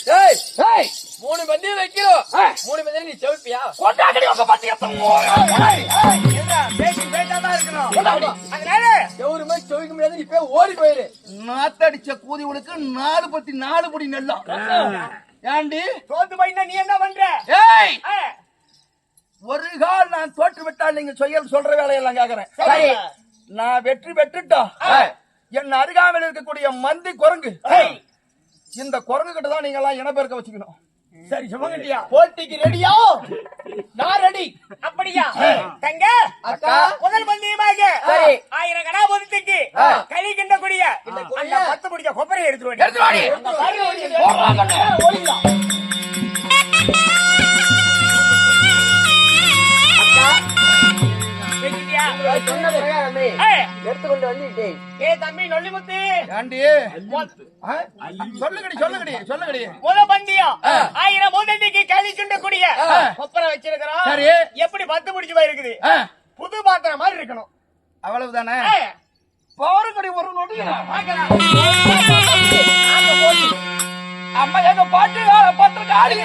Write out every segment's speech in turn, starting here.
3 பந்தி வைக்கிறோம். 3 பந்தி நீ செவிப்பியா? கொண்டாடி உங்க பத்தியா செவருமே செவிக்க முடியாது. நீ போய் ஓடி போயிரு. நாத்தடிச்ச கூதி உனக்கு 4 பத்தி 4 படி நெல்லம். ஏண்டி தோத்து போயினா நீ என்ன பண்ற? ஏய் ஒரு கால் நான் தோற்று விட்டால் நீங்க சொல்ற வேலையெல்லாம் கேக்குறேன். சரி, நான் வெற்றி பெற்றுட்டோம். என் அருகாமையில் இருக்கக்கூடிய மந்தி குரங்கு, இந்த குரங்கு கிட்ட தான் நீங்க எல்லாம் இனப்பெருக்க வச்சுக்கணும். சரி சுமங்கட்டியா? போட்டிக்கு ரெடியா? நான் ரெடி. அப்படியா? தங்க அக்கா முதல் பந்தயமாக 1000 கடா பொதுத்துக்கு களி கிண்டக்கூடிய அந்த 10 பிடிச்ச கொப்பரை எடுத்துட்டு வாடி. எடுத்துக்கொண்டு வந்துட்டேன். ஏ தம்பி நொல்லிமுத்து, சொல்லுங்கடி. முத பந்தியம் 1000 மூதண்டிக்கு களி கிண்டக்கூடிய கொப்பரை வச்சிருக்கிறோம். எப்படி 10 பிடிச்சு போயிருக்குது? புது பாத்திரம் மாதிரி இருக்கணும். அவ்வளவுதானே? பாருங்கடி ஒரு நொடி. அம்மா எங்க பாட்டு பத்திரக்காளி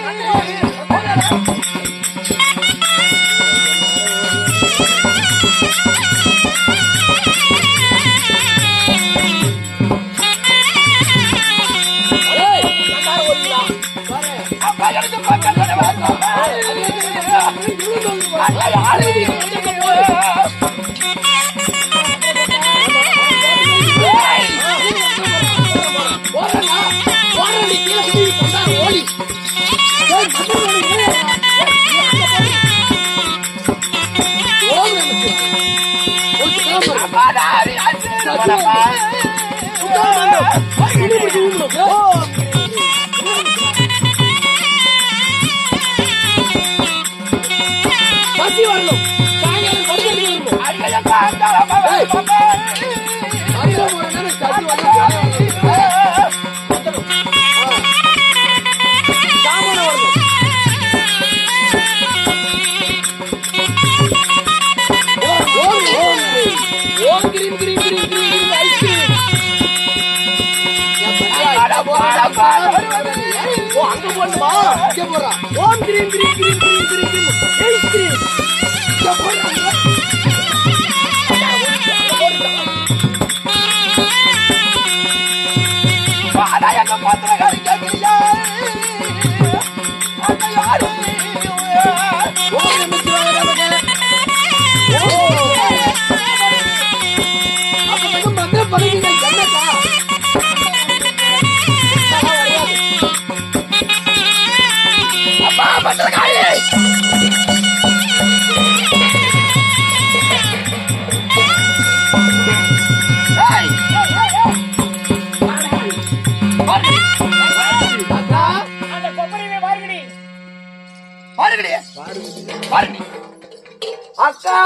அக்கா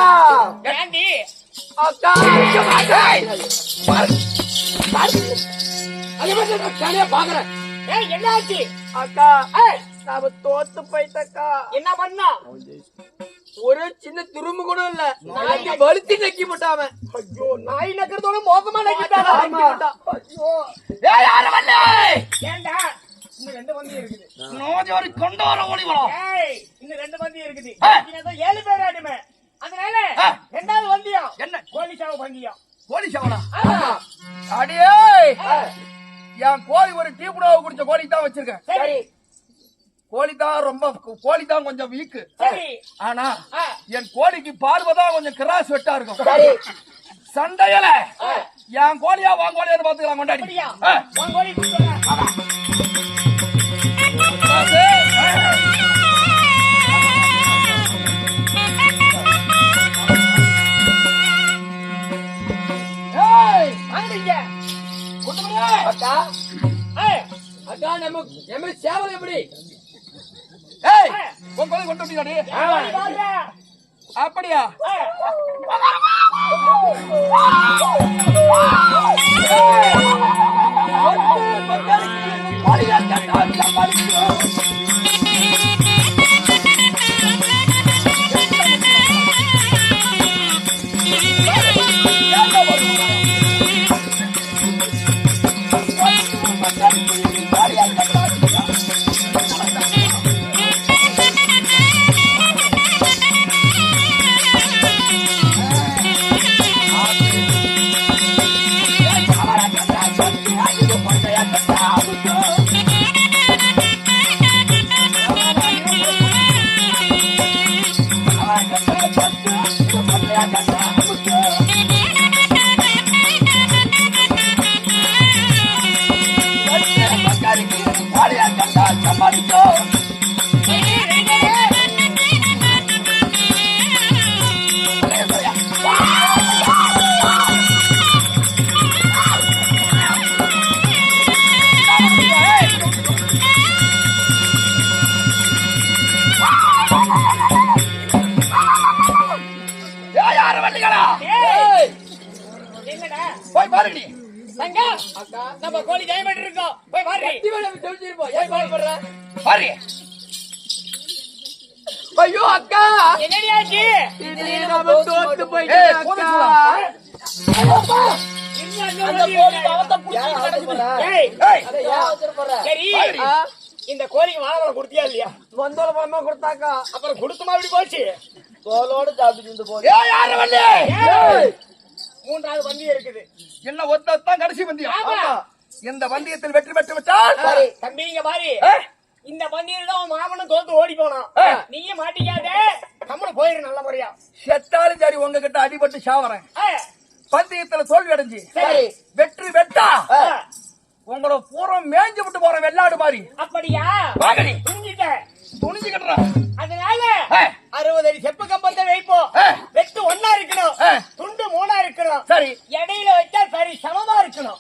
ஏண்டி அக்கா பாக்குறேன். என்னாச்சு அக்கா நாம தோத்து போயிட்டக்கா. என்ன பண்ணா? ஒரு சின்ன துரும்பு கூட இல்ல. நாய்க்கு வலுத்தி நக்கி போட்டாம. ஐயோ, நாய் நக்கிறதோட மோசமா நக்கிட்டாடா. ஐயோ யாரு வந்த? ஏண்டா இன்னும் 2 பந்தி இருக்குது. நோதி ஒரு கொண்டு வர ஓடி வரோம். இன்னும் 2 பந்தி இருக்குது. 7 பேர் ஆடுமே. அதனால 2வது பந்தியம் என்ன? கோழி சாவு பந்தியம். கோழி சாவனா? அடியே என் கோழி ஒரு டீ புடாவை குடிச்ச கோழி தான் வச்சிருக்கேன். சரி, கோழி தான் கொஞ்சம் வீக்கு. சரி, ஆனா என் கோழிக்கு பார்வைதான் கொஞ்சம் கிராஸ் வெட்டா இருக்கும். சரி. சண்டையில என் கோழியா வாங்க கோழியா பாத்துக்கலாம். கொண்டாடி உன் கோழி குடிச்சோடா. அக்கா அக்கா நம்ம சேவல் எப்படி? உன் கோழி கொண்டு வந்தீங்க. அப்படியா? சம்பாதிச்சோ யாரு வண்டிகளா என்னடா போய் பாருங்க நீ தங்க நம்ம கோழி ஜெயமட்டு இருக்கோம் போய் பாரு பாரு ஐயோ அக்கா என்னடியாச்சு தோத்து ஏய் போலீஸ் வா அந்த கோழி பாவத்தை புடிச்சு கடக்குது ஏய் சரி இந்த கோழிக்கு வாழைப்பழம் கொடுத்தியா இல்லையா வந்தோல பழமா கொடுத்தாக்கா அப்புறம் கொடுத்துமா இப்படி போச்சு தோலோட சாப்பிட்டு போது ஏய் யாரு வண்டி மூன்றாவது வண்டி இருக்குது என்ன ஒருத்தான் கடைசி வண்டியா ஆமா. இந்த வண்டியத்தில் வெற்றி பெற்று விட்டால் தம்பி இங்க பாரு ஏ, இந்த வண்டியில தான் மாமனும் தோத்து ஓடி போனான் நீயும் மாட்டிக்காத நம்மள போயிரு நல்ல முறையா செத்தாலும் சரி உங்ககிட்ட அடிபட்டு சாவறேன் பந்தயத்துல தோல்வி அடைஞ்சு சரி. வெற்றி வெட்டா உங்களோட பூரம் மேய்ஞ்சு விட்டு போற வெள்ளாடு மாதிரி அப்படியா வாங்கடி புரிஞ்சுட்ட துணிஞ்சுக்கிட்டா அதனால 60 அடி செப்பு கம்பத்தை வைப்போம் வெட்டு ஒன்னா இருக்கணும் துண்டு மூணா இருக்கணும் சரி இடையில வச்சா சரி சமமா இருக்கணும்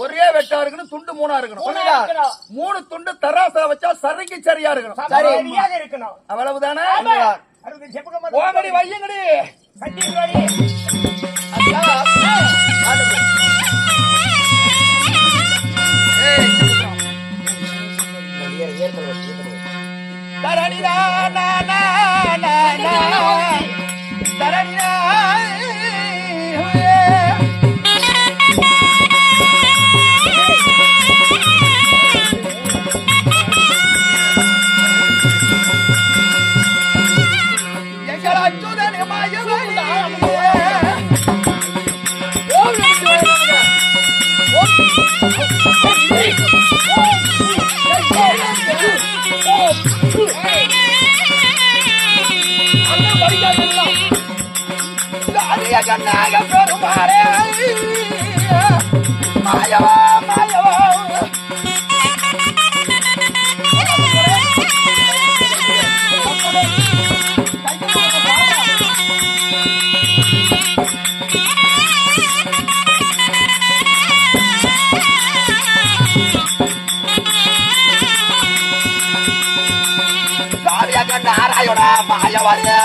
ஒரே வெட்டா இருக்கணும் துண்டு மூணா இருக்கணும் மூணா இருக்கணும். 3 துண்டு தராசா வச்சா சரிக்கு சரியா இருக்கணும் சரியாக இருக்கணும் அவ்வளவுதானே 60 செப்பு கம்பத்தை ஓங்கடி வையங்கடி கட்டி வாடி தரணிதா தரணிதா எங்கள் அச்சுதன் கண்ணாக பெருமாறே மாயவா மாயவா சாவியா கண்ணாராயோட மாயவரே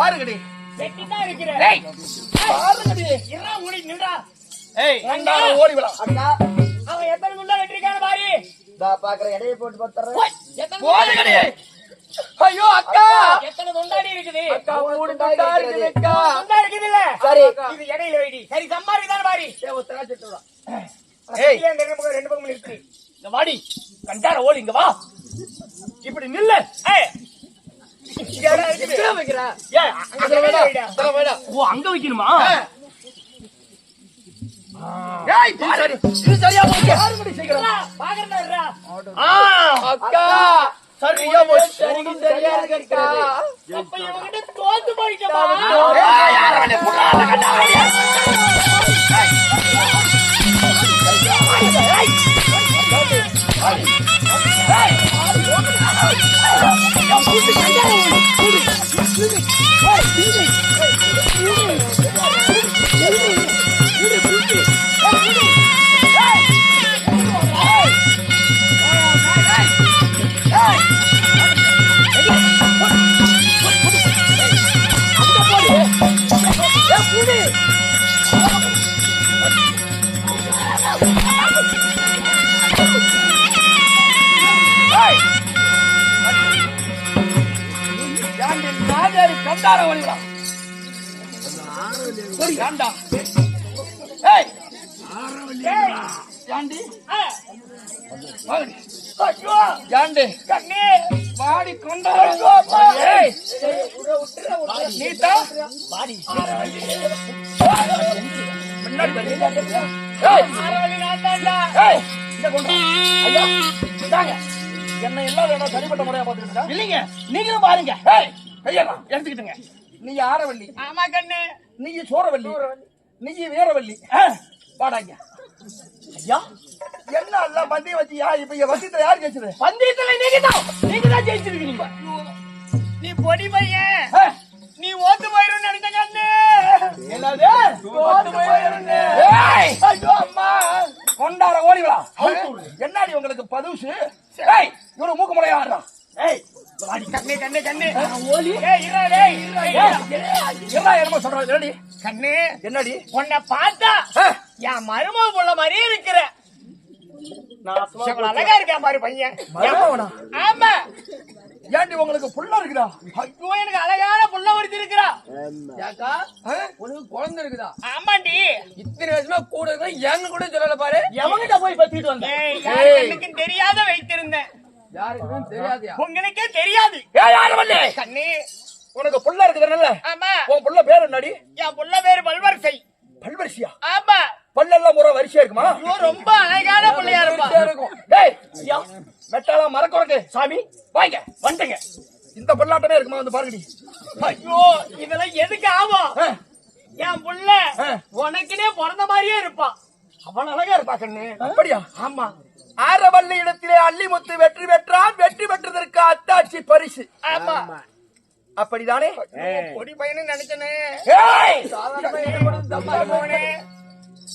பாருங்கடி வெட்டிதான் இருக்கிற பாருங்கடி என்ன மூடி நின்றா கொண்டாட ஓடி விடா அக்கா அவன் எத்தனை குண்டா வெட்டிருக்கான்னு பாரு நான் பாக்குறேன் எடையை போட்டு பார்த்துறேன் எத்தனை போடுங்கடி ஐயோ அக்கா எத்தனை துண்டாடி இருக்குது அக்கா மூணு துண்டா இருக்குது அக்கா துண்டா இருக்குதுல்ல சரி இது இடையில வைடி சரி சம்மா இருக்குதான்னு பாரு ஒரு திராட்சை எடுத்து வா. ஏய் ரெண்டு பக்கம் இருக்கு இங்க வாடி கண்டார ஓடி இங்க வா இப்படி நில்லு ஏய் இங்க இடம் இருக்குது. எங்க வைக்கிற ஏய் அங்க இடையில வைடா. தர வேடா ஓ அங்க வைக்கணுமா ஏய் சரி இது சரியா போச்சு பாருங்கடி சீக்கிரம் பாக்குறதா இருடா. அக்கா சரியா போச்சு சரியா இருக்கு அக்கா அப்ப இவங்கிட்ட தோத்து போயிட்டமா ஏய் யார வந்து புறாத கண்டாவடியா கண்டார ஓடிடா சரி கண்டா ஏய் யாண்டி வாடி ஐயோ யாண்டி கண்ணே வாடி கொண்டார ஏய் நீதா வாடி முன்னாடி வந்து ஏய் ஆரவழி நான் தான்டா ஏய் இத கொண்டு ஐயா இதாங்க என்ன எல்லாம் வேணா சரிப்பட்ட முறையா பாத்துக்கிட்டா இல்லீங்க நீங்களும் பாருங்க ஏய் கையா எடுத்துக்கிட்டுங்க நீ ஆரவள்ளி ஆமா கண்ணு நீ சோரவள்ளி நீ வீரவள்ளி பாடாங்க ஐயா என்ன எல்லாம் பந்தயம் வச்சியா இப்ப இங்க வசியத்துல யாரு ஜெயிச்சது பந்தயத்துல நீங்க தான் ஜெயிச்சிருக்கீங்க நீ பொடி பையன் நீ ஓட்டு போயிரும் நினைச்ச கண்ணு என்னது ஓட்டு போயிருங்க ஏய் ஐயோ அம்மா கொண்டார ஓடிவா என்னடி உங்களுக்கு பதுசு ஏய் இவரு மூக்கு முறையா ஆடுறா ஏய் வாடி கண்ணு கண்ணு கண்ணு ஓலி ஏய் இருடா டேய் என்ன என்னமோ சொல்றது ரெடி கண்ணு என்னடி உன்னை பார்த்தா என் மருமக புள்ள மாதிரியே இருக்கிற எவ்வளவு அழகா இருக்கான் பாரு பையன் மருமகனா? ஆமா ஏண்டி உங்களுக்கு புள்ள இருக்குதா ஐயோ எனக்கு அழகான புள்ள ஒருத்தி இருக்கிறா ஏக்கா உனக்கு குழந்தை இருக்குதா ஆமாண்டி இத்தனை வருஷமா கூட இருக்கா எங்க கூட சொல்லல பாரு எவங்கிட்ட போய் பத்திட்டு வந்த ஏய் யார் கண்ணுக்கும் தெரியாத வைத்திருந்தேன் யாருக்கும் தெரியாதியா உங்களுக்கே தெரியாது ஏய் யாரு வள்ளி கண்ணு உனக்கு புள்ள இருக்குதுல்ல ஆமா உன் புள்ள பேர் என்னடி என் புள்ள பேரு பல்வரிசை பல்வரிசையா ஆமா பல்லெல்லாம் முறை வரிசையா இருக்குமா ஐயோ ரொம்ப அழகான பிள்ளையா இருப்பா இருக்கும் டேய் ஐயா மெட்டால மரக்குறக்கு சாமி வாங்க வந்துங்க இந்த பல்லாட்டமே இருக்குமா வந்து பாருங்கடி ஐயோ இதெல்லாம் எதுக்கு ஆகும் என் புள்ள உனக்குனே பிறந்த மாதிரியே இருப்பான் அவன் அழகா இருப்பா கண்ணு அப்படியா ஆமா ஆரவல்லி இடத்திலே அள்ளிமுத்து வெற்றி பெற்றான் வெற்றி பெற்றதற்கு அத்தாட்சி பரிசு ஆமா அப்படிதானே பொடி பையனு நினைச்சனே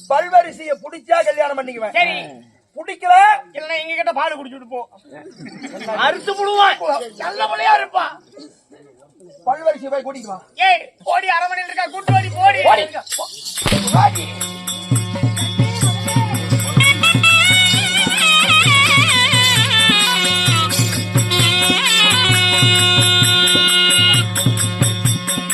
பல்வரிசைய புடிச்சா கல்யாணம் பண்ணிக்குவேன் சரி புடிக்கல இல்ல எங்க கிட்ட பால் குடிச்சுட்டு போ அறுத்து புடுவான் நல்ல பிள்ளையா இருப்பான் பல்வரிசை போய் கூட்டிட்டு வா ஏய் போடி அரை மணியில் இருக்கா கூட்டு போடி போடி வாடி